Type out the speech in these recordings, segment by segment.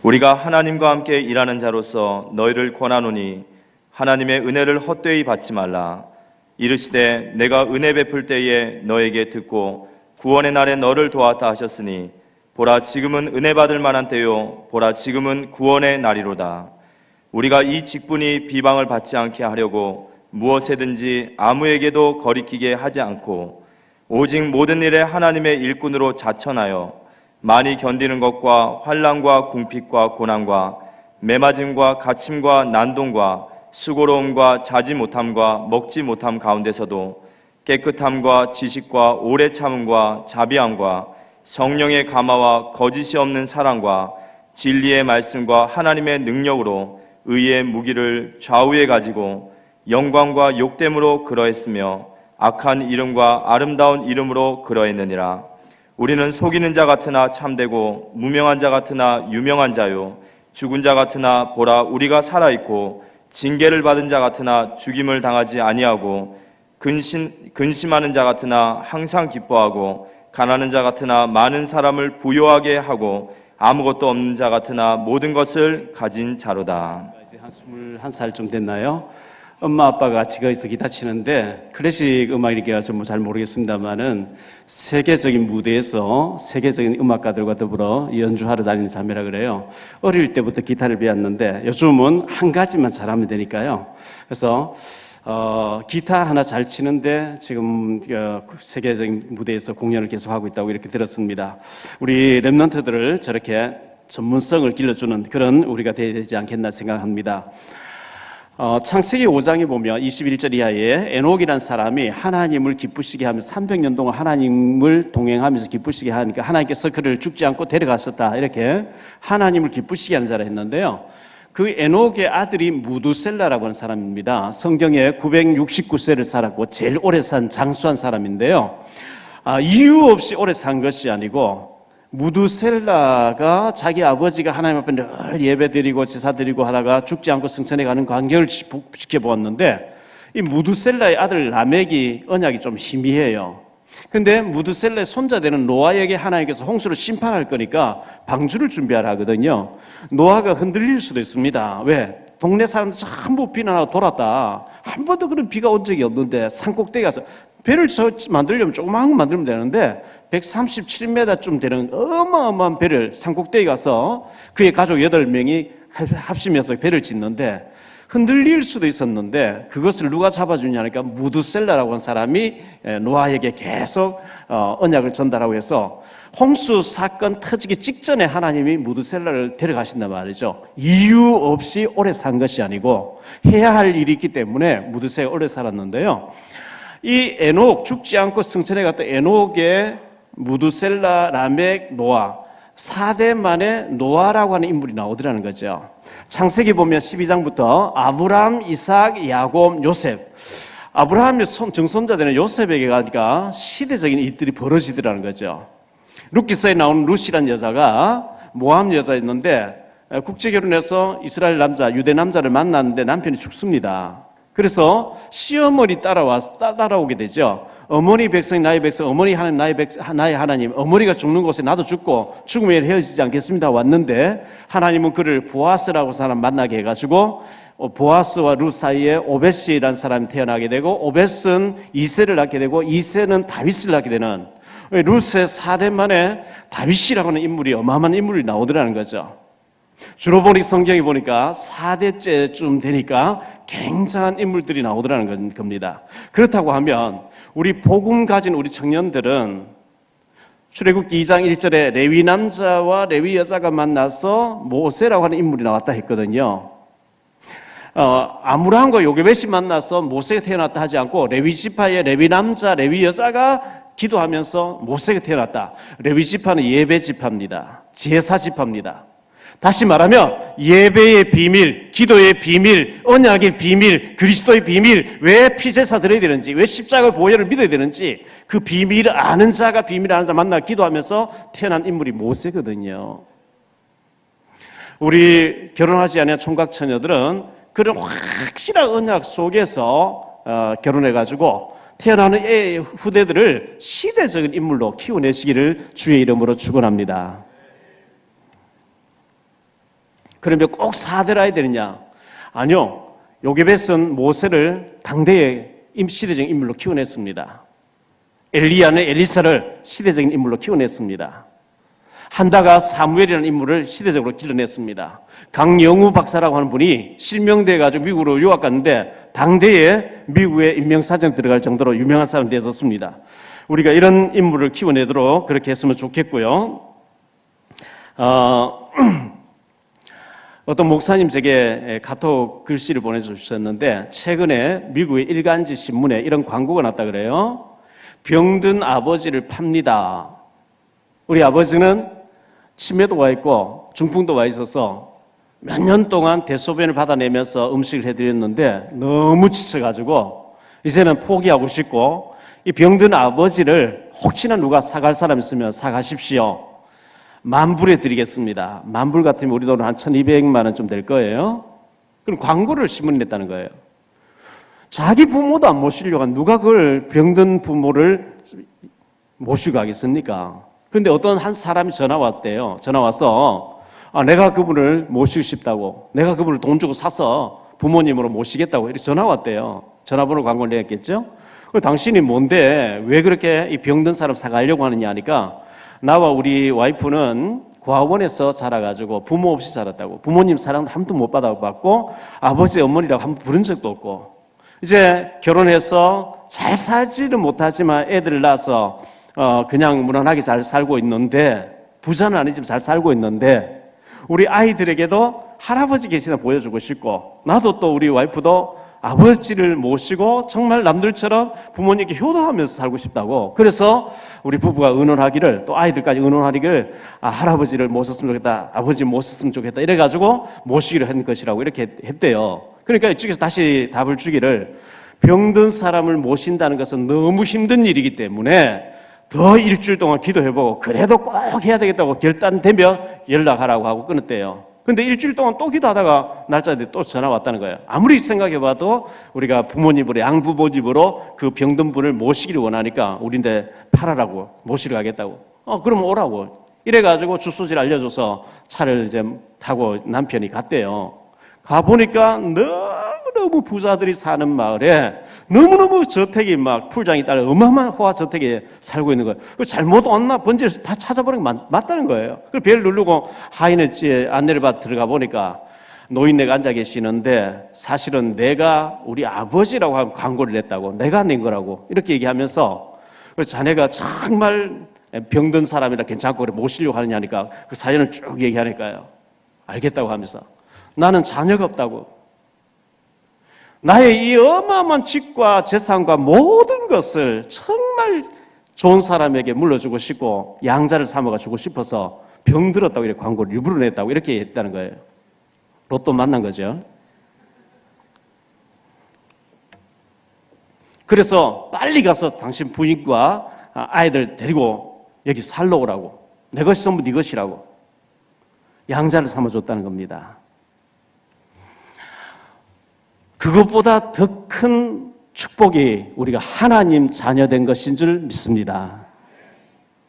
우리가 하나님과 함께 일하는 자로서 너희를 권하노니 하나님의 은혜를 헛되이 받지 말라. 이르시되 내가 은혜 베풀 때에 너에게 듣고 구원의 날에 너를 도왔다 하셨으니 보라 지금은 은혜 받을 만한 때요 보라 지금은 구원의 날이로다. 우리가 이 직분이 비방을 받지 않게 하려고 무엇에든지 아무에게도 거리끼게 하지 않고 오직 모든 일에 하나님의 일꾼으로 자천하여 많이 견디는 것과 환난과 궁핍과 고난과 매맞음과 갇힘과 난동과 수고로움과 자지 못함과 먹지 못함 가운데서도 깨끗함과 지식과 오래 참음과 자비함과 성령의 감화와 거짓이 없는 사랑과 진리의 말씀과 하나님의 능력으로 의의 무기를 좌우에 가지고 영광과 욕됨으로 그러했으며 악한 이름과 아름다운 이름으로 그러했느니라. 우리는 속이는 자 같으나 참되고 무명한 자 같으나 유명한 자요 죽은 자 같으나 보라 우리가 살아있고 징계를 받은 자 같으나 죽임을 당하지 아니하고 근심하는 자 같으나 항상 기뻐하고 가난한 자 같으나 많은 사람을 부요하게 하고 아무것도 없는 자 같으나 모든 것을 가진 자로다. 이제 한 21살 됐나요? 엄마 아빠가 지거에서 기타 치는데 클래식 음악이니까 전부 잘 모르겠습니다만은 세계적인 무대에서 세계적인 음악가들과 더불어 연주하러 다니는 자매라 그래요. 어릴 때부터 기타를 배웠는데 요즘은 한 가지만 잘하면 되니까요. 그래서 기타 하나 잘 치는데 지금 세계적인 무대에서 공연을 계속하고 있다고 이렇게 들었습니다. 우리 랩런트들을 저렇게 전문성을 길러주는 그런 우리가 되어야 되지 않겠나 생각합니다. 창세기 5장에 보면 21절 이하에 에녹이라는 사람이 하나님을 기쁘시게 하면서 300년 동안 하나님을 동행하면서 기쁘시게 하니까 하나님께서 그를 죽지 않고 데려가셨다 이렇게 하나님을 기쁘시게 하는 자라 했는데요. 그 에녹의 아들이 무두셀라라고 하는 사람입니다. 성경에 969세를 살았고 제일 오래 산 장수한 사람인데요. 이유 없이 오래 산 것이 아니고 무두셀라가 자기 아버지가 하나님 앞에 늘 예배드리고 제사드리고 하다가 죽지 않고 승천해 가는 광경을 지켜보았는데 이 무두셀라의 아들 라멕이 언약이 좀 희미해요. 근데 무두셀라의 손자 되는 노아에게 하나님께서 홍수를 심판할 거니까 방주를 준비하라 하거든요. 노아가 흔들릴 수도 있습니다. 왜? 동네 사람들 전부 비난하고 돌았다. 한 번도 그런 비가 온 적이 없는데 산꼭대기 가서 배를 만들려면 조그마한 거 만들면 되는데 137m쯤 되는 어마어마한 배를 산꼭대기 가서 그의 가족 8명이 합심해서 배를 짓는데 흔들릴 수도 있었는데 그것을 누가 잡아주냐 하니까 무두셀라라고 하는 사람이 노아에게 계속 언약을 전달하고 해서 홍수 사건 터지기 직전에 하나님이 무두셀라를 데려가신단 말이죠. 이유 없이 오래 산 것이 아니고 해야 할 일이 있기 때문에 무두셀라가 오래 살았는데요. 이 에녹 죽지 않고 승천해 갔던 에녹의 무두셀라, 라멕, 노아 4대 만에 노아라고 하는 인물이 나오더라는 거죠. 창세기 보면 12장부터 아브람, 이삭, 야곱, 요셉 아브라함의 정손자 되는 요셉에게 가니까 시대적인 일들이 벌어지더라는 거죠. 룻기서에 나오는 룻이라는 여자가 모함 여자였는데 국제결혼해서 이스라엘 남자, 유대 남자를 만났는데 남편이 죽습니다. 그래서 시어머니 따라오게 되죠. 어머니 백성이 나의 백성, 어머니 하나님 나의 하나님, 어머니가 죽는 곳에 나도 죽고 죽음에 헤어지지 않겠습니다 왔는데 하나님은 그를 보아스라고 사람 만나게 해가지고 보아스와 룻 사이에 오벳이라는 사람이 태어나게 되고 오벳은 이새를 낳게 되고 이새는 다윗을 낳게 되는 룻의 4대 만에 다윗이라고 하는 인물이 어마어마한 인물이 나오더라는 거죠. 주로 성경에 보니까 4대째쯤 되니까 굉장한 인물들이 나오더라는 겁니다. 그렇다고 하면 우리 복음 가진 우리 청년들은 출애굽기 2장 1절에 레위 남자와 레위 여자가 만나서 모세라고 하는 인물이 나왔다 했거든요. 아므람과 요게벳이 만나서 모세가 태어났다 하지 않고 레위 지파의 레위 남자, 레위 여자가 기도하면서 모세가 태어났다. 레위 지파는 예배 지파입니다. 제사 지파입니다. 다시 말하면 예배의 비밀, 기도의 비밀, 언약의 비밀, 그리스도의 비밀, 왜 피제사 드려야 되는지, 왜 십자가 보혈을 믿어야 되는지 그 비밀을 아는 자가 비밀을 아는 자 만나 기도하면서 태어난 인물이 모세거든요. 우리 결혼하지 않은 총각 처녀들은 그런 확실한 언약 속에서 결혼해가지고 태어나는 후대들을 시대적인 인물로 키워내시기를 주의 이름으로 축원합니다. 그러면 꼭 사대라야 되느냐? 아니요. 요게벳은 모세를 당대의 시대적인 인물로 키워냈습니다. 엘리야는 엘리사를 시대적인 인물로 키워냈습니다. 한다가 사무엘이라는 인물을 시대적으로 길러냈습니다. 강영우 박사라고 하는 분이 실명돼가지고 미국으로 유학 갔는데 당대에 미국의 인명사정 들어갈 정도로 유명한 사람이 되었습니다. 우리가 이런 인물을 키워내도록 그렇게 했으면 좋겠고요. 어떤 목사님 제게 카톡 글씨를 보내주셨는데 최근에 미국의 일간지 신문에 이런 광고가 났다 그래요. 병든 아버지를 팝니다. 우리 아버지는 치매도 와 있고 중풍도 와 있어서 몇 년 동안 대소변을 받아내면서 음식을 해드렸는데 너무 지쳐가지고 이제는 포기하고 싶고 이 병든 아버지를 혹시나 누가 사갈 사람 있으면 사가십시오. 10,000불에 드리겠습니다. 10,000불 같으면 우리 돈은 한 1,200만 원쯤 될 거예요. 그럼 광고를 신문에 냈다는 거예요. 자기 부모도 안 모시려고 한 누가 그걸 병든 부모를 모시고 가겠습니까? 그런데 어떤 한 사람이 전화 왔대요. 전화 와서 내가 그분을 모시고 싶다고, 내가 그분을 돈 주고 사서 부모님으로 모시겠다고 이렇게 전화 왔대요. 전화번호 광고를 냈겠죠? 당신이 뭔데 왜 그렇게 이 병든 사람 사가려고 하느냐 하니까 나와 우리 와이프는 고아원에서 자라가지고 부모 없이 자랐다고, 부모님 사랑 한 번도 못 받아봤고 아버지 어머니라고 한 번 부른 적도 없고 이제 결혼해서 잘 살지는 못하지만 애들을 낳아서 그냥 무난하게 잘 살고 있는데, 부자는 아니지만 잘 살고 있는데 우리 아이들에게도 할아버지 계시나 보여주고 싶고, 나도 또 우리 와이프도 아버지를 모시고 정말 남들처럼 부모님께 효도하면서 살고 싶다고. 그래서 우리 부부가 의논하기를, 또 아이들까지 의논하기를 할아버지를 모셨으면 좋겠다, 아버지 모셨으면 좋겠다 이래가지고 모시기로 한 것이라고 이렇게 했대요. 그러니까 이쪽에서 다시 답을 주기를, 병든 사람을 모신다는 것은 너무 힘든 일이기 때문에 더 일주일 동안 기도해보고 그래도 꼭 해야 되겠다고 결단되면 연락하라고 하고 끊었대요. 근데 일주일 동안 또 기도하다가 날짜에 또 전화 왔다는 거예요. 아무리 생각해봐도 우리가 부모님으로, 양부모집으로 그 병든 분을 모시기를 원하니까 우리인데 팔아라고, 모시러 가겠다고. 그럼 오라고. 이래가지고 주소지를 알려줘서 차를 이제 타고 남편이 갔대요. 가보니까 너무너무 부자들이 사는 마을에 너무너무 저택이 막 풀장이 따라 어마어마한 호화 저택에 살고 있는 거예요. 잘못 왔나 번지에서 다 찾아보니까 맞다는 거예요. 그 벨 누르고 하이네츠에 안내를 받아 들어가 보니까 노인네가 앉아 계시는데 사실은 내가 우리 아버지라고 하면 광고를 냈다고, 내가 낸 거라고 이렇게 얘기하면서 자네가 정말 병든 사람이라 괜찮고 그래 모시려고 하느냐니까 그 사연을 쭉 얘기하니까요. 알겠다고 하면서 나는 자녀가 없다고, 나의 이 어마어마한 집과 재산과 모든 것을 정말 좋은 사람에게 물려주고 싶고 양자를 삼아가 주고 싶어서 병들었다고 이렇게 광고를 일부러 냈다고 이렇게 했다는 거예요. 로또 만난 거죠. 그래서 빨리 가서 당신 부인과 아이들 데리고 여기 살러 오라고, 내 것이 전부 네 것이라고 양자를 삼아줬다는 겁니다. 그것보다 더 큰 축복이 우리가 하나님 자녀된 것인 줄 믿습니다.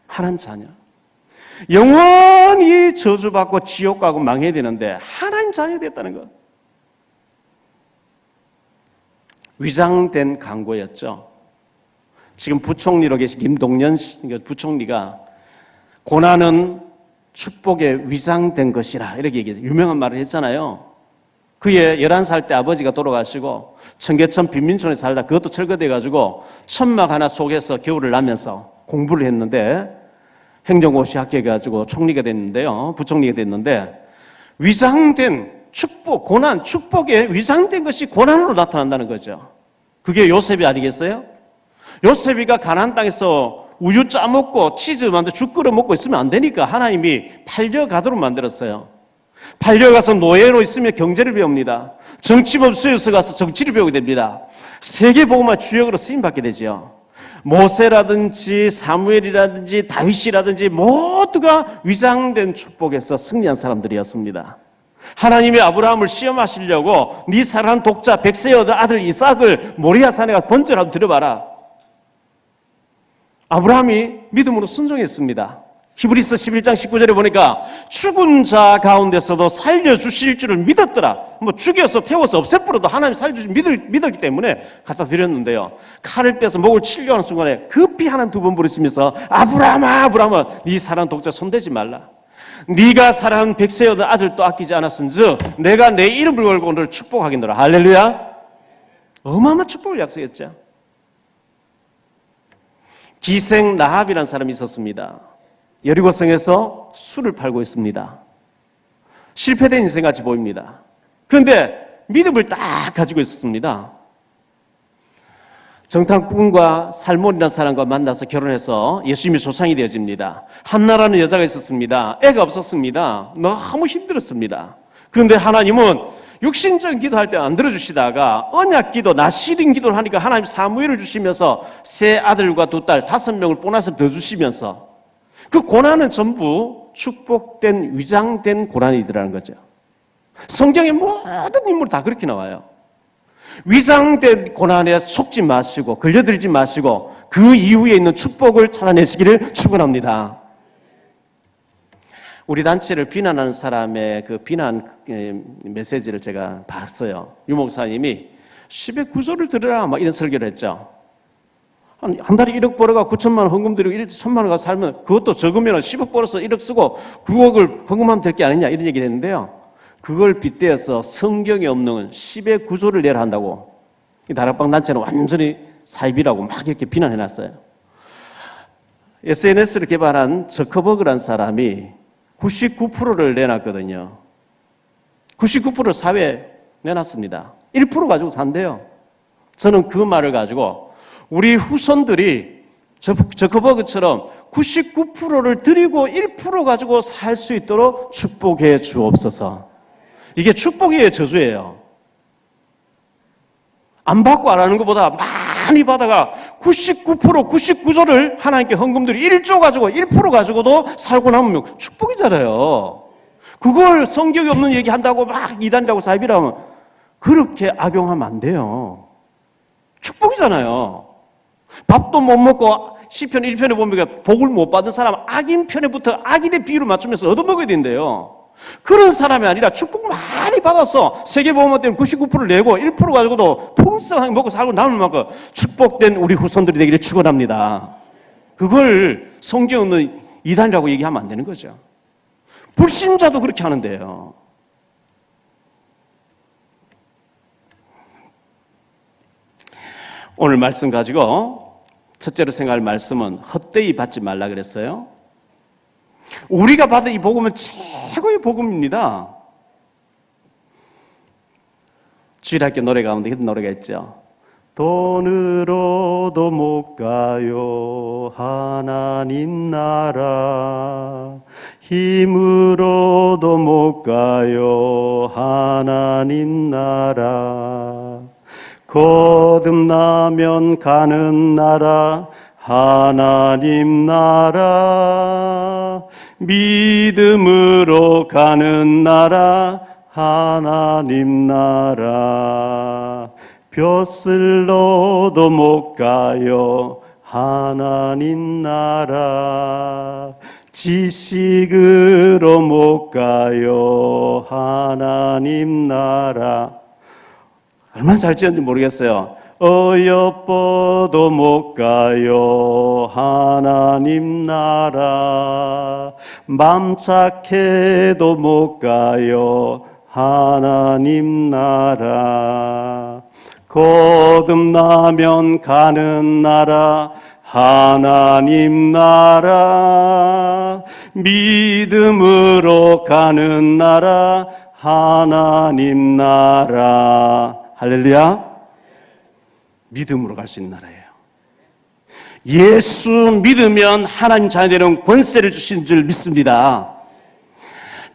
하나님 자녀. 영원히 저주받고 지옥 가고 망해야 되는데 하나님 자녀 됐다는 것. 위장된 광고였죠. 지금 부총리로 계신 김동연 부총리가 고난은 축복에 위장된 것이라 이렇게 얘기해서 유명한 말을 했잖아요. 그의 11살 때 아버지가 돌아가시고 청계천 빈민촌에 살다 그것도 철거돼가지고 천막 하나 속에서 겨울을 나면서 공부를 했는데 행정고시 합격해가지고 총리가 됐는데요. 부총리가 됐는데 위장된 축복, 고난, 축복에 위장된 것이 고난으로 나타난다는 거죠. 그게 요셉이 아니겠어요? 요셉이가 가나안 땅에서 우유 짜먹고 치즈 만들어 죽 끓여 먹고 있으면 안 되니까 하나님이 팔려가도록 만들었어요. 팔려가서 노예로 있으며 경제를 배웁니다. 정치법 수요소 가서 정치를 배우게 됩니다. 세계복음화 주역으로 쓰임받게 되죠. 모세라든지 사무엘이라든지 다윗이라든지 모두가 위장된 축복에서 승리한 사람들이었습니다. 하나님이 아브라함을 시험하시려고 네 사랑하는 독자 백세의 아들 이삭을 모리아 산에 가서 번제라도 드려봐라. 아브라함이 믿음으로 순종했습니다. 히브리서 11장 19절에 보니까 죽은 자 가운데서도 살려주실 줄을 믿었더라. 뭐 죽여서 태워서 없애버려도 하나님 살려주실 믿었기 때문에 갖다 드렸는데요. 칼을 빼서 목을 치려고 하는 순간에 급히 하나님 두 번 부르시면서 아브라함아 아브라함아 네 사랑하는 독자 손대지 말라. 네가 사랑하는 백세의 얻은 아들도 아끼지 않았은즉 내가 내 이름을 걸고 너를 축복하겠노라. 할렐루야. 어마어마한 축복을 약속했죠. 기생 라합이라는 사람이 있었습니다. 여리고성에서 술을 팔고 있습니다. 실패된 인생같이 보입니다. 그런데 믿음을 딱 가지고 있었습니다. 정탐꾼과 살몬이라는 사람과 만나서 결혼해서 예수님의 조상이 되어집니다. 한나라는 여자가 있었습니다. 애가 없었습니다. 너무 힘들었습니다. 그런데 하나님은 육신적인 기도할 때 안 들어주시다가 언약 기도, 나시린 기도를 하니까 하나님 사무엘을 주시면서 세 아들과 두 딸 5명을 보너스 더 주시면서 그 고난은 전부 축복된 위장된 고난이더라는 거죠. 성경의 모든 인물 다 그렇게 나와요. 위장된 고난에 속지 마시고 걸려들지 마시고 그 이후에 있는 축복을 찾아내시기를 축원합니다. 우리 단체를 비난하는 사람의 그 비난 메시지를 제가 봤어요. 유 목사님이 10의 구조를 들으라 막 이런 설교를 했죠. 한 달에 1억 벌어가 9천만 원 헌금 드리고 1천만 원 가서 살면 그것도 적으면 10억 벌어서 1억 쓰고 9억을 헌금하면 될 게 아니냐 이런 얘기를 했는데요. 그걸 빗대어서 성경에 없는 10의 구조를 내라 한다고 이 다락방 단체는 완전히 사입이라고 막 이렇게 비난해놨어요. SNS를 개발한 저커버그라는 사람이 99%를 내놨거든요. 99% 사회에 내놨습니다. 1% 가지고 산대요. 저는 그 말을 가지고 우리 후손들이 저커버그처럼 99%를 드리고 1% 가지고 살 수 있도록 축복해 주옵소서. 이게 축복이에요, 저주예요? 안 받고 안 하는 것보다 많이 받아가 99%, 99조를 하나님께 헌금들이 1조 가지고 1% 가지고도 살고 남으면 축복이잖아요. 그걸 성경이 없는 얘기 한다고 막 이단이라고 사입이라고 하면 그렇게 악용하면 안 돼요. 축복이잖아요. 밥도 못 먹고 시편 1편에 보면 복을 못 받은 사람 악인 편에부터 악인의 비율을 맞추면서 얻어먹어야 된대요. 그런 사람이 아니라 축복 많이 받아서 세계보험원 때문에 99%를 내고 1% 가지고도 풍성하게 먹고 살고 남을 만큼 축복된 우리 후손들이 되기를 축원합니다. 그걸 성경 없는 이단이라고 얘기하면 안 되는 거죠. 불신자도 그렇게 하는데요. 오늘 말씀 가지고 첫째로 생각할 말씀은 헛되이 받지 말라 그랬어요. 우리가 받은 이 복음은 최고의 복음입니다. 주일학교 노래 가운데 이런 노래가 있죠. 돈으로도 못 가요 하나님 나라, 힘으로도 못 가요 하나님 나라, 거듭나면 가는 나라 하나님 나라, 믿음으로 가는 나라 하나님 나라, 벼슬로도 못 가요 하나님 나라, 지식으로 못 가요 하나님 나라. 얼마나 잘 지었는지 모르겠어요. 어여뻐도 못 가요 하나님 나라, 맘 착해도 못 가요 하나님 나라, 거듭나면 가는 나라 하나님 나라, 믿음으로 가는 나라 하나님 나라. 할렐루야. 믿음으로 갈 수 있는 나라예요. 예수 믿으면 하나님 자녀들은 권세를 주신 줄 믿습니다.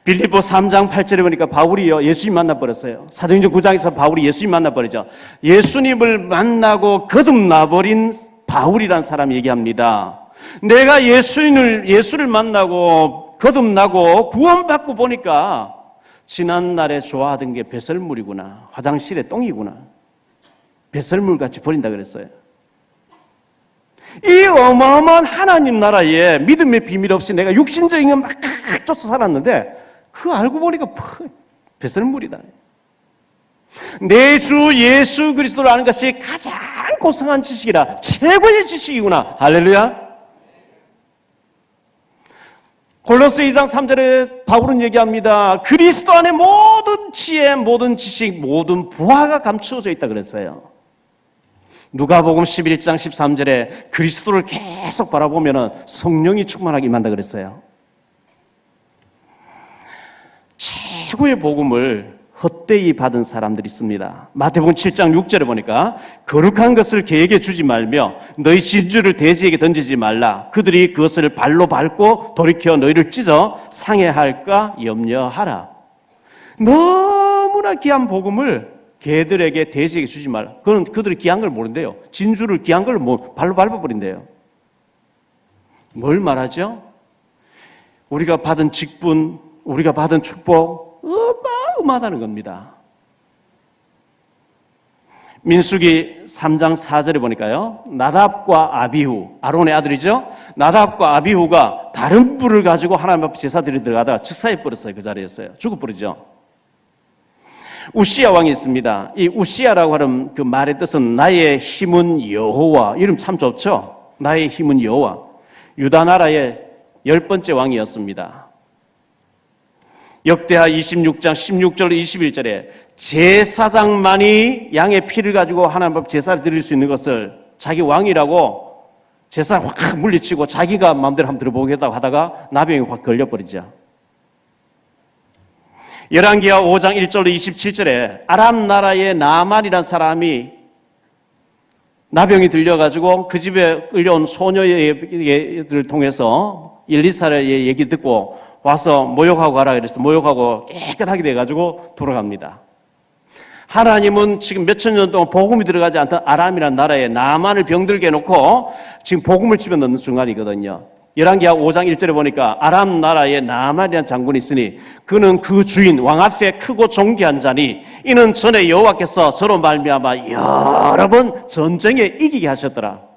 빌립보 3장 8절에 보니까 바울이요 예수님 만나버렸어요. 사도행전 9장에서 바울이 예수님 만나버리죠. 예수님을 만나고 거듭나버린 바울이라는 사람이 얘기합니다. 내가 예수를 만나고 거듭나고 구원받고 보니까 지난날에 좋아하던 게 배설물이구나, 화장실에 똥이구나, 배설물같이 버린다 그랬어요. 이 어마어마한 하나님 나라에 믿음의 비밀 없이 내가 육신적인 것 막 쫓아 살았는데 그거 알고 보니까 배설물이다. 내 주 예수 그리스도를 아는 것이 가장 고상한 지식이라, 최고의 지식이구나. 할렐루야. 골로새 2장 3절에 바울은 얘기합니다. 그리스도 안에 모든 지혜, 모든 지식, 모든 부하가 감추어져 있다 그랬어요. 누가복음 11장 13절에 그리스도를 계속 바라보면 성령이 충만하게 임한다 그랬어요. 최고의 복음을 헛되이 받은 사람들이 있습니다. 마태복음 7장 6절에 보니까 거룩한 것을 개에게 주지 말며 너희 진주를 돼지에게 던지지 말라. 그들이 그것을 발로 밟고 돌이켜 너희를 찢어 상해할까 염려하라. 너무나 귀한 복음을 개들에게 돼지에게 주지 말라. 그건 그들이 귀한 걸 모른대요. 진주를 귀한 걸 발로 밟아버린대요. 뭘 말하죠? 우리가 받은 직분, 우리가 받은 축복 어마어마하다는 겁니다. 민수기 3장 4절에 보니까요, 나답과 아비후, 아론의 아들이죠. 나답과 아비후가 다른 불을 가지고 하나님 앞에 제사 드리러 들어가다가 즉사해 버렸어요. 그 자리에서요. 죽어버리죠. 우시야 왕이 있습니다. 이 우시야라고 하는 그 말의 뜻은 나의 힘은 여호와. 이름 참 좋죠. 나의 힘은 여호와. 유다 나라의 10번째 왕이었습니다. 역대하 26장 16절 21절에 제사장만이 양의 피를 가지고 하나님 앞에 제사를 드릴 수 있는 것을 자기 왕이라고 제사를 확 물리치고 자기가 마음대로 한번 들어보겠다고 하다가 나병이 확 걸려버리죠. 열왕기하 5장 1절로 27절에 아람 나라의 나만이라는 사람이 나병이 들려가지고 그 집에 끌려온 소녀들을 통해서 엘리사의 얘기 듣고 와서 모욕하고 가라 그래서 모욕하고 깨끗하게 돼가지고 돌아갑니다. 하나님은 지금 몇천 년 동안 복음이 들어가지 않던 아람이라는 나라에 나만을 병들게 해놓고 지금 복음을 집어넣는 순간이거든요. 열왕기하 5장 1절에 보니까 아람 나라에 나만이라는 장군이 있으니 그는 그 주인 왕 앞에 크고 존귀한 자니 이는 전에 여호와께서 저로 말미암아 여러 번 전쟁에 이기게 하셨더라.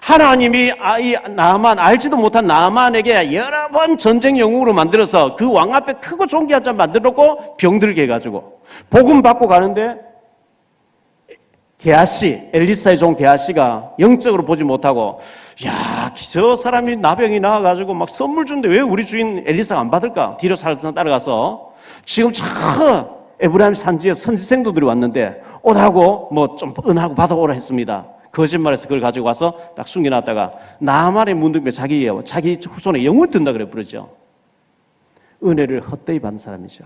하나님이 이 나만 알지도 못한 나만에게 여러 번 전쟁 영웅으로 만들어서 그 왕 앞에 크고 존귀한 자 만들어놓고 병들게 해가지고 복음 받고 가는데 게하시, 엘리사의 종 게하시가 영적으로 보지 못하고 야, 저 사람이 나병이 나와가지고 막 선물 주는데 왜 우리 주인 엘리사가 안 받을까? 뒤로 살살 따라가서 지금 저 에브라임 산지에 선지생도들이 왔는데 오라고 뭐 좀 은하고 받아오라 했습니다. 거짓말해서 그걸 가지고 와서 딱 숨겨놨다가 나만의 문둥병 자기 후손에 영을 든다 그래 부르죠. 은혜를 헛되이 받은 사람이죠.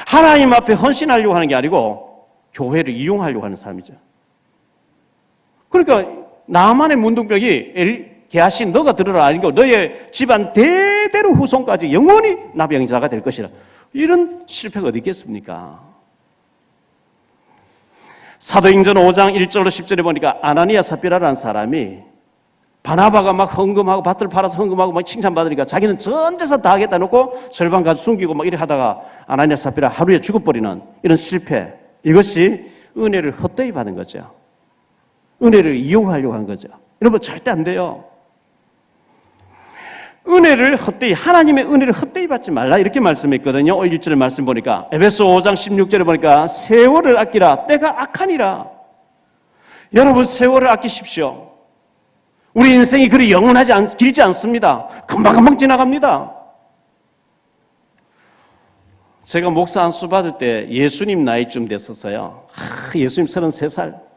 하나님 앞에 헌신하려고 하는 게 아니고 교회를 이용하려고 하는 사람이죠. 그러니까 나만의 문둥병이 게하시 너가 들으라 아니고 너의 집안 대대로 후손까지 영원히 나병자가 될 것이라. 이런 실패가 어디 있겠습니까? 사도행전 5장 1절로 10절에 보니까 아나니아 삽비라라는 사람이 바나바가 막 헌금하고 밭을 팔아서 헌금하고 막 칭찬받으니까 자기는 전 재산 다 하겠다 놓고 절반 가서 숨기고 막 이래 하다가 아나니아 삽비라 하루에 죽어버리는 이런 실패. 이것이 은혜를 헛되이 받은 거죠. 은혜를 이용하려고 한 거죠. 여러분 절대 안 돼요. 은혜를 헛되이, 하나님의 은혜를 헛되이 받지 말라 이렇게 말씀했거든요. 1절의 말씀 보니까 에베소 5장 16절에 보니까 세월을 아끼라 때가 악하니라. 여러분 세월을 아끼십시오. 우리 인생이 그리 길지 않습니다. 금방금방 지나갑니다. 제가 목사 안수 받을 때 예수님 나이쯤 됐었어요. 예수님 33살.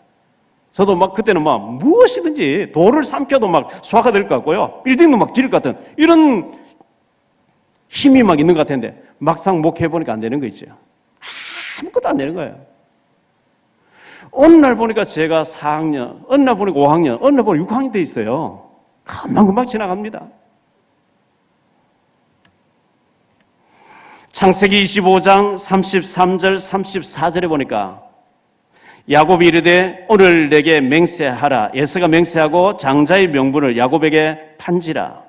저도 막 그때는 막 무엇이든지 돌을 삼켜도 막 소화가 될 것 같고요. 빌딩도 막 지를 것 같은 이런 힘이 막 있는 것 같은데 막상 목회해보니까 안 되는 거 있죠. 아무것도 안 되는 거예요. 어느 날 보니까 제가 4학년, 어느 날 보니까 5학년, 어느 날 보니까 6학년 돼 있어요. 금방 지나갑니다. 창세기 25장 33절 34절에 보니까 야곱이 이르되 오늘 내게 맹세하라. 에서가 맹세하고 장자의 명분을 야곱에게 판지라.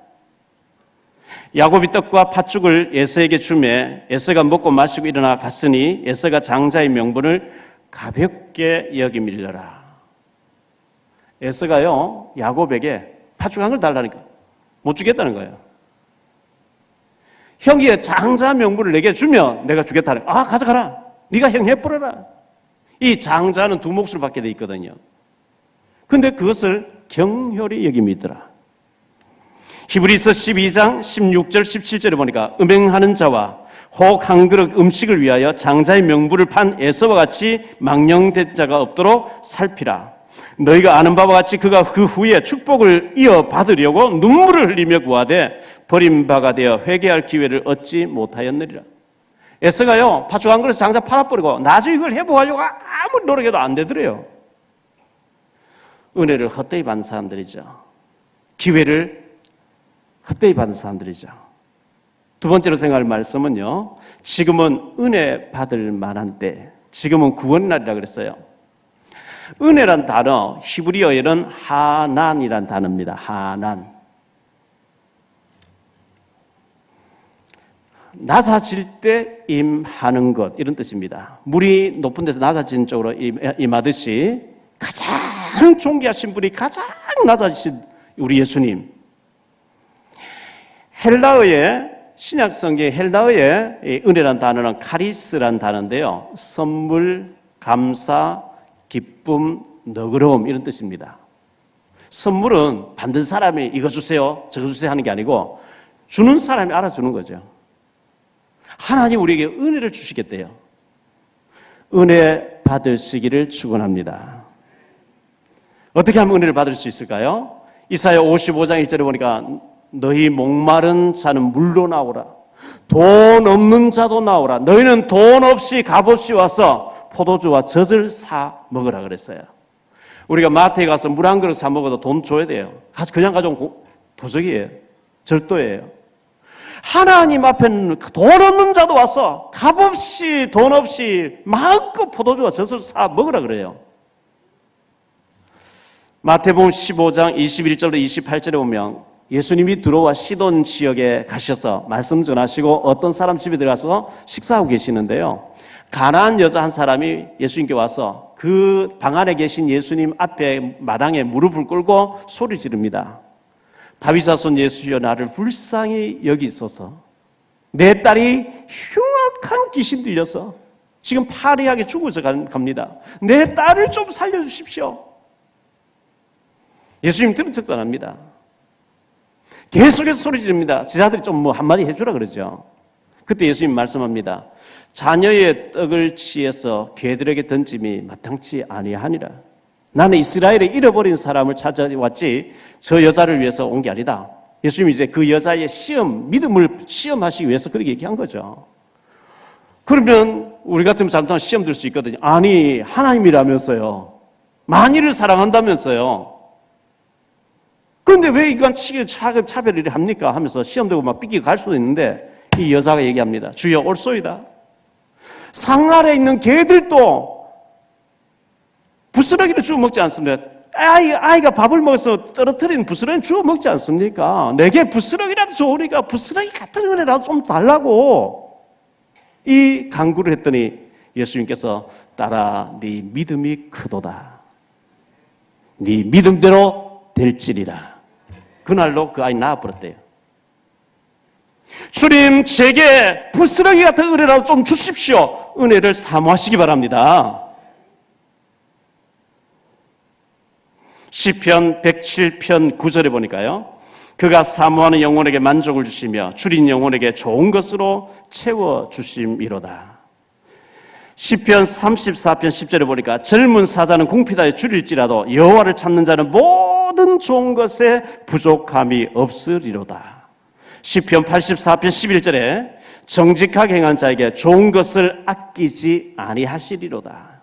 야곱이 떡과 팥죽을 에서에게 주매 에서가 먹고 마시고 일어나 갔으니 에서가 장자의 명분을 가볍게 여기밀려라. 에서가요, 야곱에게 파죽한 걸 달라니까 못 주겠다는 거예요. 형이 장자 명분을 내게 주면 내가 주겠다는 거예요. 아, 가져가라. 네가 형 해버려라. 이 장자는 두 몫을 받게 돼 있거든요. 근데 그것을 경혈히 여김이더라. 히브리서 12장 16절 17절에 보니까 음행하는 자와 혹 한 그릇 음식을 위하여 장자의 명분을 판 에서와 같이 망령된 자가 없도록 살피라. 너희가 아는 바와 같이 그가 그 후에 축복을 이어받으려고 눈물을 흘리며 구하되 버림바가 되어 회개할 기회를 얻지 못하였느니라. 에서가요, 파죽한 그릇 장자 팔아버리고 나중에 이걸 회복하려고 아무리 노력해도 안 되더래요. 은혜를 헛되이 받는 사람들이죠. 기회를 헛되이 받은 사람들이죠. 두 번째로 생각할 말씀은요, 지금은 은혜 받을 만한 때, 지금은 구원의 날이라 그랬어요. 은혜란 단어, 히브리어에는 하난이란 단어입니다. 하난. 낮아질 때 임하는 것, 이런 뜻입니다. 물이 높은 데서 낮아지는 쪽으로 임하듯이 가장 존귀하신 분이 가장 낮아지신 우리 예수님. 헬라어의 신약성경 헬라어의 은혜란 단어는 카리스란 단어인데요. 선물, 감사, 기쁨, 너그러움 이런 뜻입니다. 선물은 받는 사람이 이거 주세요, 저거 주세요 하는 게 아니고 주는 사람이 알아주는 거죠. 하나님 우리에게 은혜를 주시겠대요. 은혜 받으시기를 축원합니다. 어떻게 하면 은혜를 받을 수 있을까요? 이사야 55장 1절에 보니까 너희 목마른 자는 물로 나오라. 돈 없는 자도 나오라. 너희는 돈 없이 값없이 와서 포도주와 젖을 사 먹으라 그랬어요. 우리가 마트에 가서 물 한 그릇 사 먹어도 돈 줘야 돼요. 그냥 가져온 도적이에요. 절도예요. 하나님 앞에는 돈 없는 자도 와서 값없이 돈 없이 마음껏 포도주와 젖을 사 먹으라 그래요. 마태복음 15장 21절로 28절에 보면 예수님이 들어와 시돈 지역에 가셔서 말씀 전하시고 어떤 사람 집에 들어가서 식사하고 계시는데요. 가난한 여자 한 사람이 예수님께 와서 그 방 안에 계신 예수님 앞에 마당에 무릎을 꿇고 소리 지릅니다. 다윗 자손 예수여 나를 불쌍히 여기소서. 내 딸이 흉악한 귀신 들려서 지금 파리하게 죽어져 갑니다. 내 딸을 좀 살려주십시오. 예수님 들은 척도 안 합니다. 계속해서 소리 지릅니다. 제자들이 좀 한마디 해주라 그러죠. 그때 예수님 말씀합니다. 자녀의 떡을 취해서 개들에게 던짐이 마땅치 아니하니라. 나는 이스라엘에 잃어버린 사람을 찾아왔지 저 여자를 위해서 온 게 아니다. 예수님이 이제 그 여자의 믿음을 시험하시기 위해서 그렇게 얘기한 거죠. 그러면 우리 같으면 잘못하면 시험 들 수 있거든요. 아니 하나님이라면서요. 만일을 사랑한다면서요. 그런데 왜 이건 차별을 합니까? 하면서 시험되고 막 삐끼고 갈 수도 있는데 이 여자가 얘기합니다. 주여 옳소이다. 상 아래 있는 개들도 부스러기를 주워 먹지 않습니까? 아이가 밥을 먹어서 떨어뜨린 부스러기는 주워 먹지 않습니까? 내게 부스러기라도 좋으니까 부스러기 같은 은혜라도 좀 달라고 이 간구를 했더니 예수님께서 딸아 네 믿음이 크도다. 네 믿음대로 될지리라. 그날로 그 아이 낳아버렸대요. 주님 제게 부스러기 같은 은혜라도 좀 주십시오. 은혜를 사모하시기 바랍니다. 시편 107편 9절에 보니까요. 그가 사모하는 영혼에게 만족을 주시며 줄인 영혼에게 좋은 것으로 채워주심이로다. 시편 34편 10절에 보니까 젊은 사자는 궁핍하여 줄일지라도 여호와를 찾는 자는 모든 좋은 것에 부족함이 없으리로다. 시편 84편 11절에 정직하게 행한 자에게 좋은 것을 아끼지 아니하시리로다.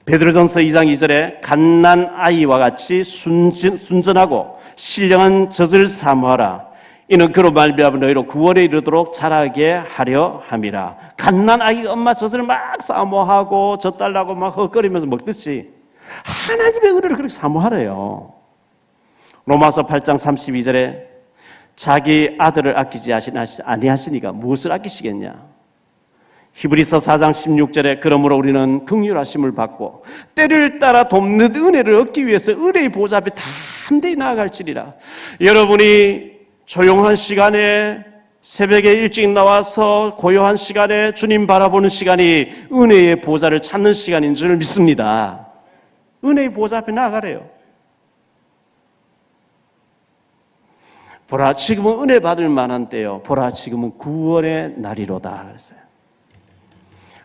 베드로전서 2장 2절에 갓난 아이와 같이 순전하고 신령한 젖을 사모하라. 이는 그로 말미암아 너희로 구원에 이르도록 자라게 하려 함이라. 갓난 아이가 엄마 젖을 막 사모하고 젖 달라고 막 헛거리면서 먹듯이 하나님의 은혜를 그렇게 사모하래요. 로마서 8장 32절에 자기 아들을 아끼지 아니하시니까 무엇을 아끼시겠냐? 히브리서 4장 16절에 그러므로 우리는 긍휼하심을 받고 때를 따라 돕는 은혜를 얻기 위해서 은혜의 보좌 앞에 담대히 나아갈지니라. 여러분이 조용한 시간에 새벽에 일찍 나와서 고요한 시간에 주님 바라보는 시간이 은혜의 보좌를 찾는 시간인 줄 믿습니다. 은혜의 보좌 앞에 나아가래요. 보라, 지금은 은혜 받을 만한 때요. 보라, 지금은 구원의 날이로다. 그랬어요.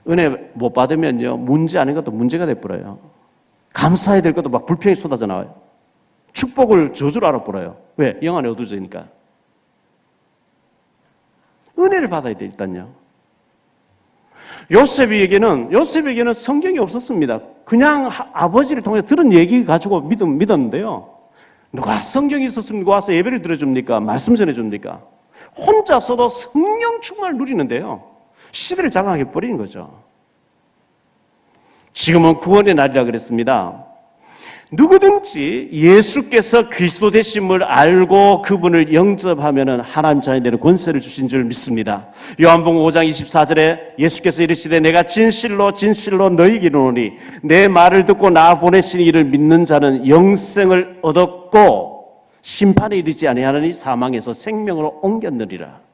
은혜 못 받으면요, 문제 아닌 것도 문제가 돼버려요. 감사해야 될 것도 막 불평이 쏟아져 나와요. 축복을 저주로 알아버려요. 왜? 영 안에 어두워지니까. 은혜를 받아야 돼, 일단요. 요셉에게는 성경이 없었습니다. 그냥 아버지를 통해 들은 얘기 가지고 믿었는데요. 누가 성경이 있었으면 누가 와서 예배를 드려줍니까? 말씀 전해줍니까? 혼자서도 성령 충만을 누리는데요. 시대를 장악해버리는 거죠. 지금은 구원의 날이라 그랬습니다. 누구든지 예수께서 그리스도 되심을 알고 그분을 영접하면 하나님 자녀들의 권세를 주신 줄 믿습니다. 요한복음 5장 24절에 예수께서 이르시되 내가 진실로 진실로 너희에게 이르노니 내 말을 듣고 나 보내신 이를 믿는 자는 영생을 얻었고 심판에 이르지 아니하느니 사망에서 생명으로 옮겼느니라.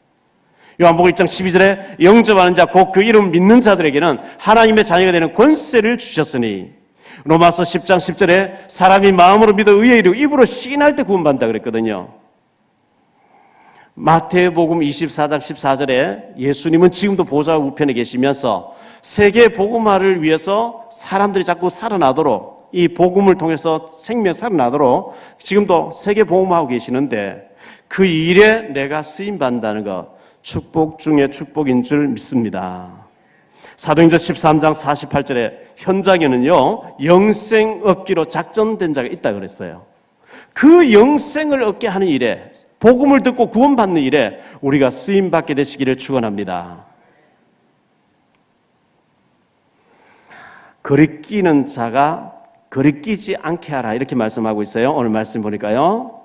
요한복음 1장 12절에 영접하는 자 곧 그 이름 믿는 자들에게는 하나님의 자녀가 되는 권세를 주셨으니 로마서 10장 10절에 사람이 마음으로 믿어 의에 이르고 입으로 시인할 때 구원받는다 그랬거든요. 마태복음 24장 14절에 예수님은 지금도 보좌 우편에 계시면서 세계 복음화를 위해서 사람들이 자꾸 살아나도록 이 복음을 통해서 생명 살아나도록 지금도 세계 복음화하고 계시는데 그 일에 내가 쓰임받는다는 것 축복 중에 축복인 줄 믿습니다. 사도행전 13장 48절에 현장에는요 영생 얻기로 작정된 자가 있다 그랬어요. 그 영생을 얻게 하는 일에 복음을 듣고 구원받는 일에 우리가 쓰임받게 되시기를 축원합니다. 거리끼는 자가 거리끼지 않게 하라 이렇게 말씀하고 있어요. 오늘 말씀 보니까요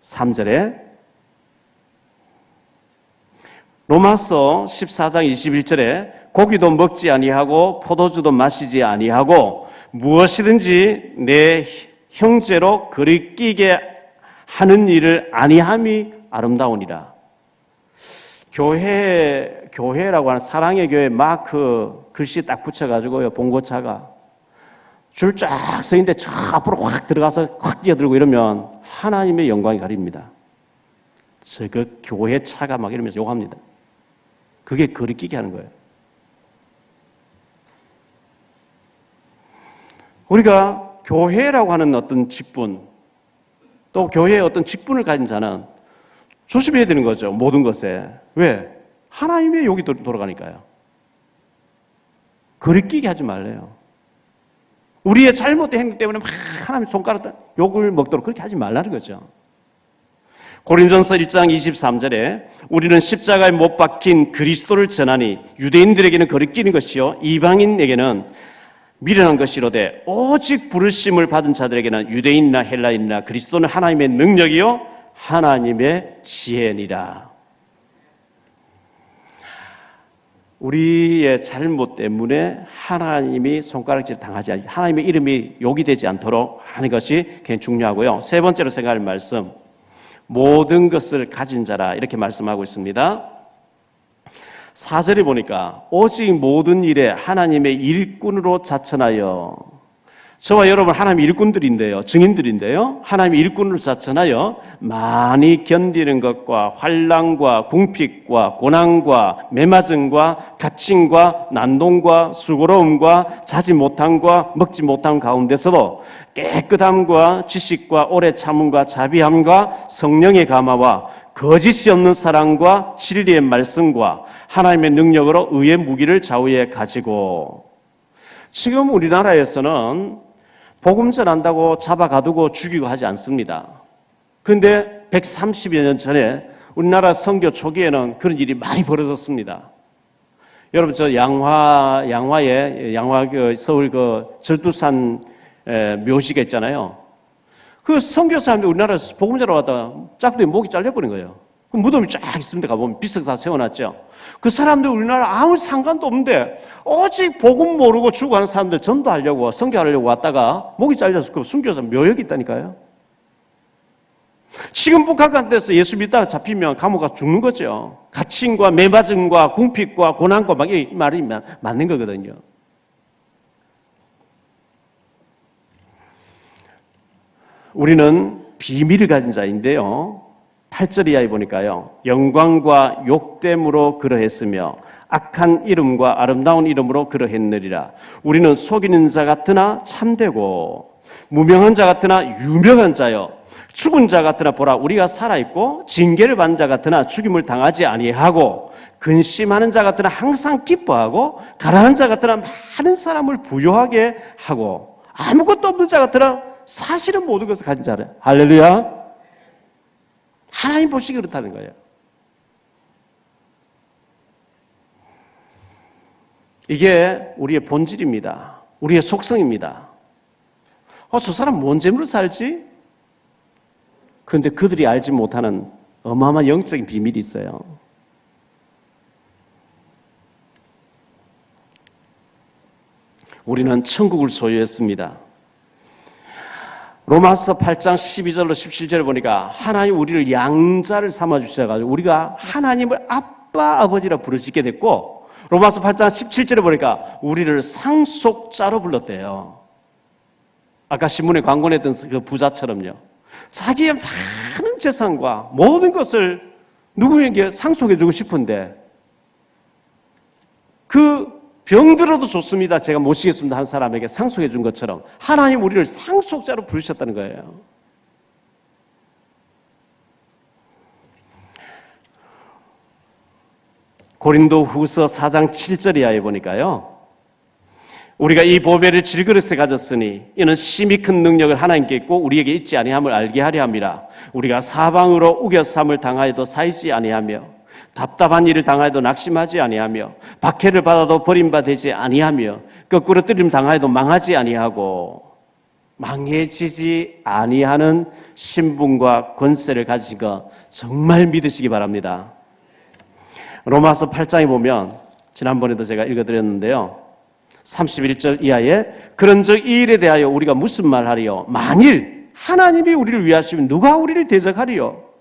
3절에 로마서 14장 21절에 고기도 먹지 아니하고 포도주도 마시지 아니하고 무엇이든지 내 형제로 거리끼게 하는 일을 아니함이 아름다우니라. 교회라고 하는 사랑의 교회 마크 글씨 딱 붙여가지고요 봉고차가 줄 쫙 서 있는데 저 앞으로 확 들어가서 확 뛰어들고 이러면 하나님의 영광이 가립니다. 저거 교회 차가 막 이러면서 욕합니다. 그게 거리끼게 하는 거예요. 우리가 교회라고 하는 어떤 직분, 또 교회의 어떤 직분을 가진 자는 조심해야 되는 거죠. 모든 것에. 왜? 하나님의 욕이 돌아가니까요. 거리끼게 하지 말래요. 우리의 잘못된 행동 때문에 막 하나님 손가락 욕을 먹도록 그렇게 하지 말라는 거죠. 고린전서 1장 23절에 우리는 십자가에 못 박힌 그리스도를 전하니 유대인들에게는 거리끼는 것이요 이방인에게는 미련한 것이로되 오직 부르심을 받은 자들에게는 유대인이나 헬라인이나 그리스도는 하나님의 능력이요 하나님의 지혜니라. 우리의 잘못 때문에 하나님이 손가락질 당하지 않게 하나님의 이름이 욕이 되지 않도록 하는 것이 굉장히 중요하고요. 세 번째로 생각할 말씀 모든 것을 가진 자라 이렇게 말씀하고 있습니다. 4절에 보니까 오직 모든 일에 하나님의 일꾼으로 자천하여 저와 여러분 하나님의 일꾼들인데요. 증인들인데요. 하나님의 일꾼으로 자천하여 많이 견디는 것과 환난과 궁핍과 고난과 매맞음과 갇힘과 난동과 수고로움과 자지 못함과 먹지 못함 가운데서도 깨끗함과 지식과 오래 참음과 자비함과 성령의 감화와 거짓이 없는 사랑과 진리의 말씀과 하나님의 능력으로 의의 무기를 좌우에 가지고 지금 우리나라에서는 복음 전한다고 잡아가두고 죽이고 하지 않습니다. 그런데 130여 년 전에 우리나라 선교 초기에는 그런 일이 많이 벌어졌습니다. 여러분 저 양화에 그 서울 그 절두산 묘지가 있잖아요. 그 선교사님들 우리나라에서 복음 전하러 왔다가 짝두에 목이 잘려버린 거예요. 그 무덤이 쫙 있습니다. 가보면 비석 다 세워놨죠. 그 사람들 우리나라 아무 상관도 없는데 오직 복음 모르고 죽어가는 사람들 전도하려고 선교하려고 왔다가 목이 잘려서 그 순교자 묘역이 있다니까요. 지금 북한간에서 예수 믿다가 잡히면 감옥 가서 죽는 거죠. 갇힘과 매맞음과 궁핍과 고난과 막 이 말이 맞는 거거든요. 우리는 비밀을 가진 자인데요. 8절 이하에 보니까요. 영광과 욕됨으로 그러했으며 악한 이름과 아름다운 이름으로 그러했느니라. 우리는 속이는 자 같으나 참되고 무명한 자 같으나 유명한 자요. 죽은 자 같으나 보라 우리가 살아있고 징계를 받는 자 같으나 죽임을 당하지 아니하고 근심하는 자 같으나 항상 기뻐하고 가난한 자 같으나 많은 사람을 부유하게 하고 아무것도 없는 자 같으나 사실은 모든 것을 가진 자래. 할렐루야. 하나님 보시기 그렇다는 거예요. 이게 우리의 본질입니다. 우리의 속성입니다. 저 사람 뭔 재물로 살지? 그런데 그들이 알지 못하는 어마어마한 영적인 비밀이 있어요. 우리는 천국을 소유했습니다. 로마서 8장 12절로 17절을 보니까 하나님 우리를 양자를 삼아주셔가지고 우리가 하나님을 아빠 아버지라 부르짖게 됐고 로마서 8장 17절에 보니까 우리를 상속자로 불렀대요. 아까 신문에 광고 냈던 그 부자처럼요. 자기의 많은 재산과 모든 것을 누구에게 상속해주고 싶은데 그 병들어도 좋습니다. 제가 모시겠습니다. 한 사람에게 상속해 준 것처럼 하나님 우리를 상속자로 부르셨다는 거예요. 고린도 후서 4장 7절 이하에 보니까요. 우리가 이 보배를 질그릇에 가졌으니 이는 심히 큰 능력을 하나님께 있고 우리에게 있지 아니함을 알게 하려 함이라. 우리가 사방으로 우겨쌈을 당하여도 사이지 아니하며 답답한 일을 당하여도 낙심하지 아니하며 박해를 받아도 버림받지 아니하며 거꾸로 뜨림 당하여도 망하지 아니하고 망해지지 아니하는 신분과 권세를 가지신 것 정말 믿으시기 바랍니다. 로마서 8장에 보면 지난번에도 제가 읽어드렸는데요. 31절 이하에 그런즉 이 일에 대하여 우리가 무슨 말하리요? 만일 하나님이 우리를 위하시면 누가 우리를 대적하리요?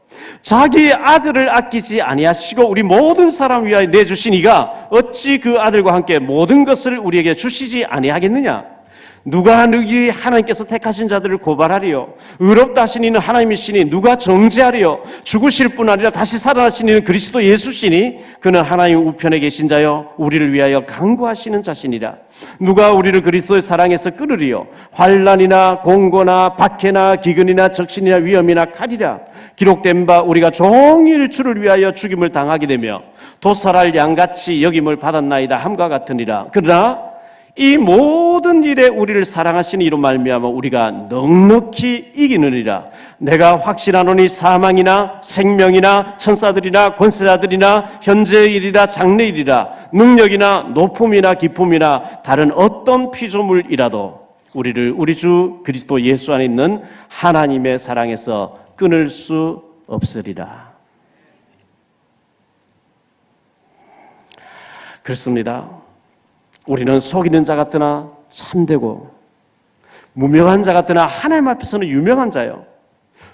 자기의 아들을 아끼지 아니하시고 우리 모든 사람 위하여 내주신 이가 어찌 그 아들과 함께 모든 것을 우리에게 주시지 아니하겠느냐? 누가 너희 하나님께서 택하신 자들을 고발하리요? 의롭다 하신 이는 하나님이시니 누가 정죄하리요? 죽으실 뿐 아니라 다시 살아나신 이는 그리스도 예수시니 그는 하나님 우편에 계신 자요 우리를 위하여 간구하시는 자신이라. 누가 우리를 그리스도의 사랑에서 끊으리요? 환난이나 공고나 박해나 기근이나 적신이나 위험이나 칼이라. 기록된 바 우리가 종일 주를 위하여 죽임을 당하게 되며 도살할 양같이 여김을 받았나이다 함과 같으니라. 그러나 이 모든 일에 우리를 사랑하시는 이로 말미암아 우리가 넉넉히 이기느니라. 내가 확신하노니 사망이나 생명이나 천사들이나 권세자들이나 현재의 일이라 장래일이라 능력이나 높음이나 기쁨이나 다른 어떤 피조물이라도 우리를 우리 주 그리스도 예수 안에 있는 하나님의 사랑에서 끊을 수 없으리라. 그렇습니다. 우리는 속이는 자 같으나 참되고 무명한 자 같으나 하나님 앞에서는 유명한 자요.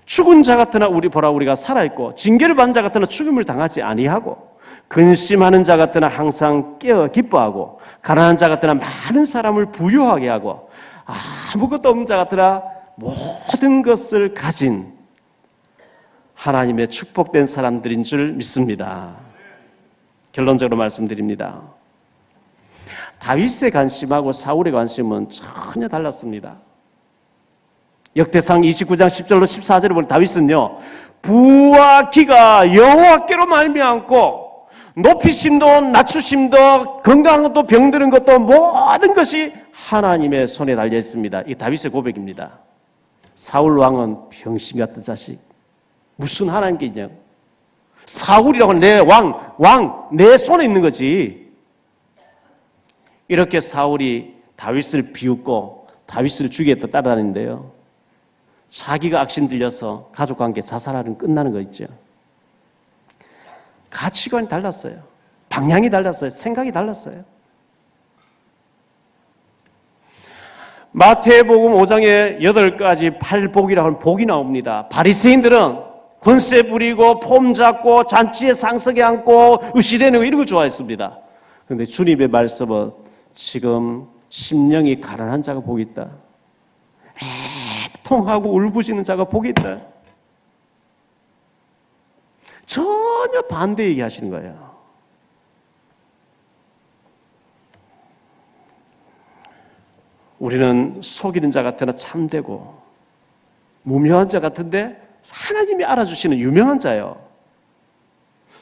죽은 자 같으나 우리가 살아있고 징계를 받는 자 같으나 죽임을 당하지 아니하고 근심하는 자 같으나 항상 깨어 기뻐하고 가난한 자 같으나 많은 사람을 부유하게 하고 아무것도 없는 자 같으나 모든 것을 가진 하나님의 축복된 사람들인 줄 믿습니다. 결론적으로 말씀드립니다. 다윗의 관심하고 사울의 관심은 전혀 달랐습니다. 역대상 29장 10절로 14절을 보면 다윗은요, 부와 기가 여호와께로 말미암고 높이심도 낮추심도 건강한 것도 병드는 것도 모든 것이 하나님의 손에 달려 있습니다. 이 다윗의 고백입니다. 사울 왕은 병신 같은 자식, 무슨 하나님께 있냐고. 사울이라고 하는 내 왕, 내 손에 있는 거지. 이렇게 사울이 다윗을 비웃고 다윗을 죽이겠다 따라다니는데요. 자기가 악신 들려서 가족과 함께 자살하는 끝나는 거 있죠. 가치관이 달랐어요. 방향이 달랐어요. 생각이 달랐어요. 마태복음 5장에 8가지 팔복이라고 하는 복이 나옵니다. 바리새인들은 권세 부리고 폼 잡고 잔치에 상석에 앉고 의시되는 거 이런 걸 좋아했습니다. 그런데 주님의 말씀은 지금 심령이 가난한 자가 복이 있다. 애통하고 울부짖는 자가 복이 있다. 전혀 반대 얘기하시는 거예요. 우리는 속이는 자 같으나 참되고 무명한 자 같은데 하나님이 알아주시는 유명한 자예요.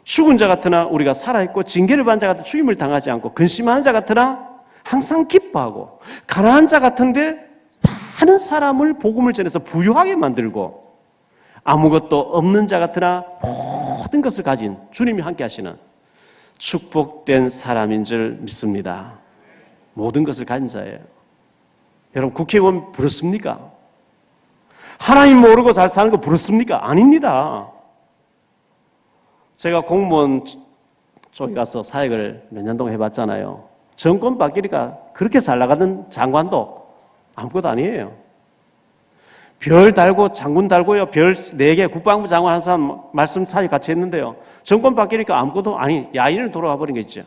죽은 자 같으나 우리가 살아있고 징계를 받은 자 같으나 죽임을 당하지 않고 근심하는 자 같으나 항상 기뻐하고 가난한 자 같은데 많은 사람을 복음을 전해서 부유하게 만들고 아무것도 없는 자 같으나 모든 것을 가진 주님이 함께 하시는 축복된 사람인 줄 믿습니다. 모든 것을 가진 자예요. 여러분 국회의원 부럽습니까? 하나님 모르고 잘 사는 거 부럽습니까? 아닙니다. 제가 공무원 쪽에 가서 사역을 몇 년 동안 해봤잖아요. 정권 바뀌니까 그렇게 잘 나가던 장관도 아무것도 아니에요. 별 달고 장군 달고요. 별 4개 국방부 장관 한 사람 말씀 사역 같이 했는데요. 정권 바뀌니까 아무것도 아니 야인을 돌아가 버린 게 있죠.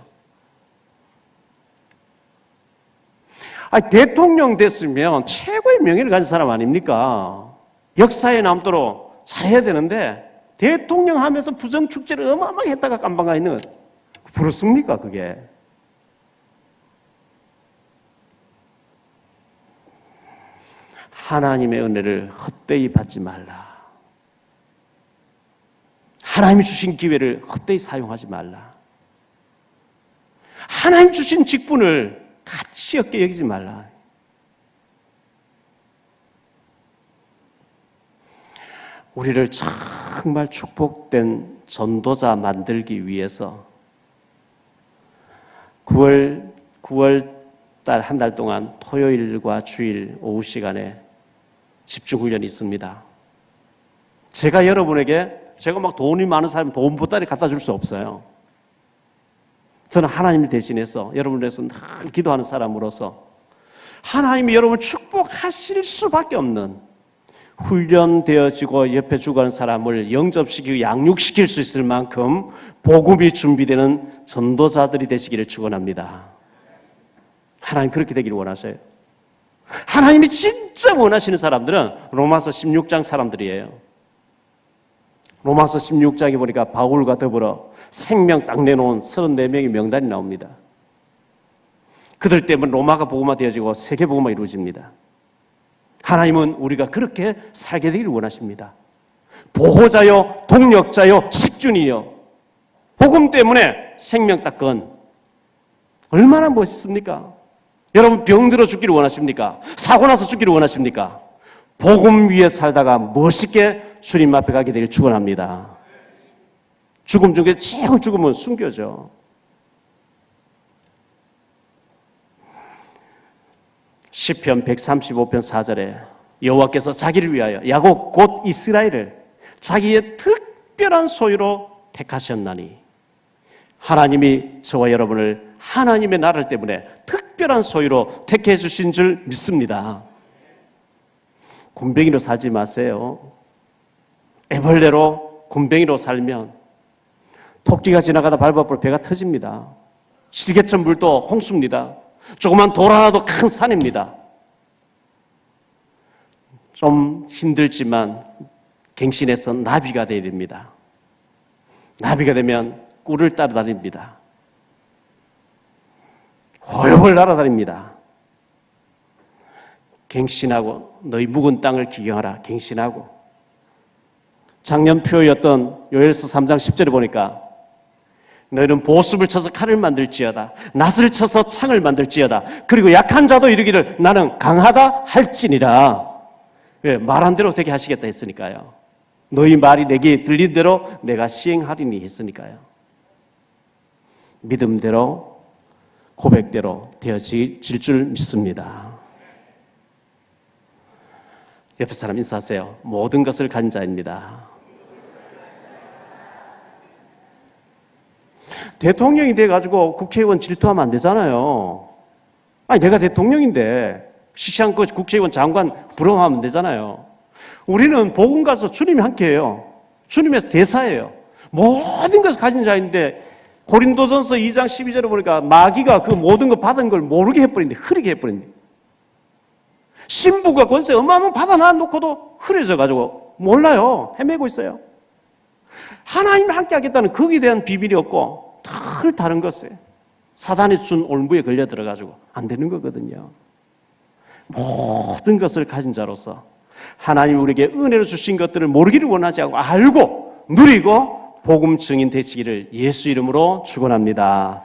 대통령 됐으면 최고의 명예를 가진 사람 아닙니까? 역사에 남도록 잘해야 되는데 대통령 하면서 부정축제를 어마어마하게 했다가 깜방가 있는 거 부럽습니까 그게? 하나님의 은혜를 헛되이 받지 말라. 하나님이 주신 기회를 헛되이 사용하지 말라. 하나님 주신 직분을 가치 없게 여기지 말라. 우리를 정말 축복된 전도자 만들기 위해서 9월 달 한 달 동안 토요일과 주일 오후 시간에 집중 훈련이 있습니다. 제가 막 돈이 많은 사람 돈 보따리 갖다 줄 수 없어요. 저는 하나님을 대신해서 여러분을 위해서 늘 기도하는 사람으로서 하나님이 여러분을 축복하실 수밖에 없는 훈련되어지고 옆에 죽어가는 사람을 영접시키고 양육시킬 수 있을 만큼 복음이 준비되는 전도자들이 되시기를 축원합니다. 하나님 그렇게 되기를 원하셔요. 하나님이 진짜 원하시는 사람들은 로마서 16장 사람들이에요. 로마서 16장에 보니까 바울과 더불어 생명 딱 내놓은 34명의 명단이 나옵니다. 그들 때문에 로마가 복음화되어지고 세계 복음화 이루어집니다. 하나님은 우리가 그렇게 살게 되기를 원하십니다. 보호자요, 동력자요, 식준이요. 복음 때문에 생명 딱 건 얼마나 멋있습니까? 여러분 병들어 죽기를 원하십니까? 사고 나서 죽기를 원하십니까? 복음 위에 살다가 멋있게 주님 앞에 가게 되길 축원합니다. 죽음 중에 최고 죽음은 순교죠. 시편 135편 4절에 여호와께서 자기를 위하여 야곱 곧 이스라엘을 자기의 특별한 소유로 택하셨나니 하나님이 저와 여러분을 하나님의 나라를 때문에 특별한 소유로 택해 주신 줄 믿습니다. 굼벵이로 살지 마세요. 애벌레로 굼벵이로 살면 토끼가 지나가다 밟아볼 배가 터집니다. 실개천 물도 홍수입니다. 조그만 돌 하나도 큰 산입니다. 좀 힘들지만 갱신해서 나비가 되어야 됩니다. 나비가 되면 꿀을 따라다닙니다. 훨훨 날아다닙니다. 갱신하고 너희 묵은 땅을 기경하라. 갱신하고 작년 표였던 요엘서 3장 10절에 보니까 너희는 보습을 쳐서 칼을 만들지어다. 낫을 쳐서 창을 만들지어다. 그리고 약한 자도 이르기를 나는 강하다 할지니라. 왜? 말한 대로 되게 하시겠다 했으니까요. 너희 말이 내게 들린 대로 내가 시행하리니 했으니까요. 믿음대로 고백대로 되어질 줄 믿습니다. 옆에 사람 인사하세요. 모든 것을 가진 자입니다. 대통령이 돼가지고 국회의원 질투하면 안 되잖아요. 아니, 내가 대통령인데 시시한껏 국회의원 장관 부러워하면 안 되잖아요. 우리는 복음 가서 주님이 함께해요. 주님에서 대사예요. 모든 것을 가진 자인데 고린도전서 2장 12절에 보니까 마귀가 그 모든 것 받은 걸 모르게 해버린대. 흐리게 해버린대. 신부가 권세 어마어마한 받아놔 놓고도 흐려져가지고 몰라요. 헤매고 있어요. 하나님이 함께 하겠다는 거기에 대한 비밀이 없고 늘 다른 것에 사단이 준 올무에 걸려 들어가지고 안 되는 거거든요. 모든 것을 가진 자로서 하나님이 우리에게 은혜로 주신 것들을 모르기를 원하지 않고 알고 누리고 복음 증인 되시기를 예수 이름으로 축원합니다.